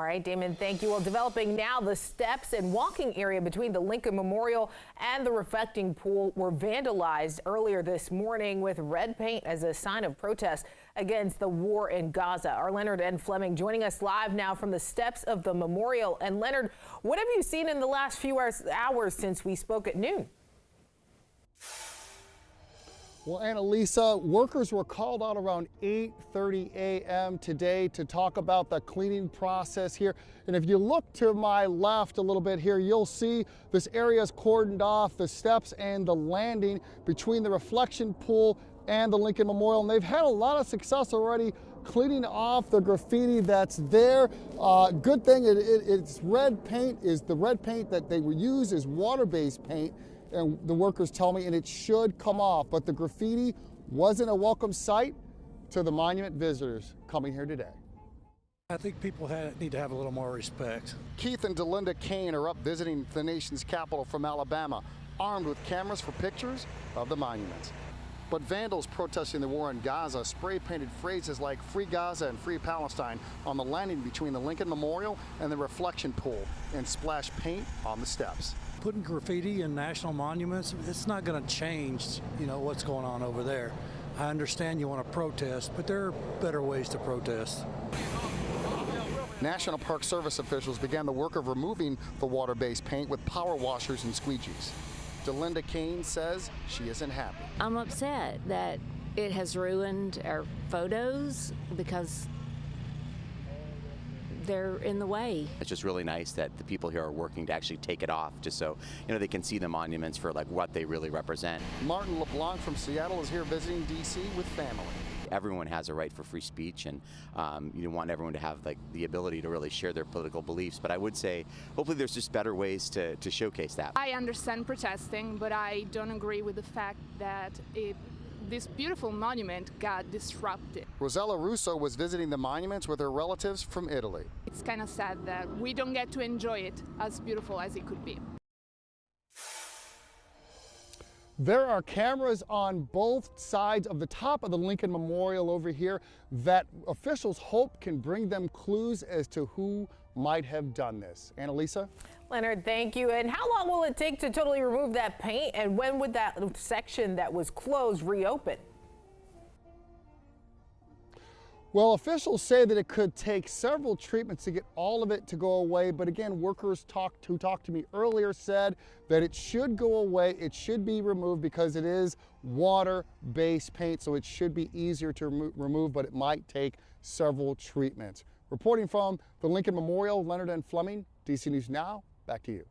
right, Damon, thank you. Well, developing now, the steps and walking area between the Lincoln Memorial and the reflecting pool were vandalized earlier this morning with red paint as a sign of protest against the war in Gaza. Our Leonard N. Fleming joining us live now from the steps of the memorial. And Leonard, what have you seen in the last few hours since we spoke at noon? Well, Annalisa, workers were called out around 8:30 a.m. today to talk about the cleaning process here. And if you look to my left a little bit here, you'll see this area is cordoned off, the steps and the landing between the reflection pool and the Lincoln Memorial. And they've had a lot of success already cleaning off the graffiti that's there. Good thing it's red paint. The red paint that they would use is water-based paint. And the workers tell me, and it should come off, but the graffiti wasn't a welcome sight to the monument visitors coming here today. I think people need to have a little more respect. Keith and Delinda Kane are up visiting the nation's capital from Alabama, armed with cameras for pictures of the monuments. But vandals protesting the war in Gaza spray-painted phrases like "Free Gaza" and "Free Palestine" on the landing between the Lincoln Memorial and the reflection pool and splashed paint on the steps. Putting graffiti in national monuments, it's not going to change, what's going on over there. I understand you want to protest, but there are better ways to protest. National Park Service officials began the work of removing the water-based paint with power washers and squeegees. Delinda Kane says she isn't happy. I'm upset that it has ruined our photos because they're in the way. It's just really nice that the people here are working to actually take it off, just so they can see the monuments for what they really represent. Martin LeBlanc from Seattle is here visiting D.C. with family. Everyone has a right for free speech, and you want everyone to have the ability to really share their political beliefs. But I would say, hopefully, there's just better ways to showcase that. I understand protesting, but I don't agree with the fact that this beautiful monument got disrupted. Rosella Russo was visiting the monuments with her relatives from Italy. It's kind of sad that we don't get to enjoy it as beautiful as it could be. There are cameras on both sides of the top of the Lincoln Memorial over here that officials hope can bring them clues as to who might have done this. Annalisa? Leonard, thank you. And how long will it take to totally remove that paint? And when would that section that was closed reopen? Well, officials say that it could take several treatments to get all of it to go away. But again, workers who talked to me earlier said that it should go away. It should be removed because it is water-based paint, so it should be easier to remove, but it might take several treatments. Reporting from the Lincoln Memorial, Leonard N. Fleming, DC News Now, back to you.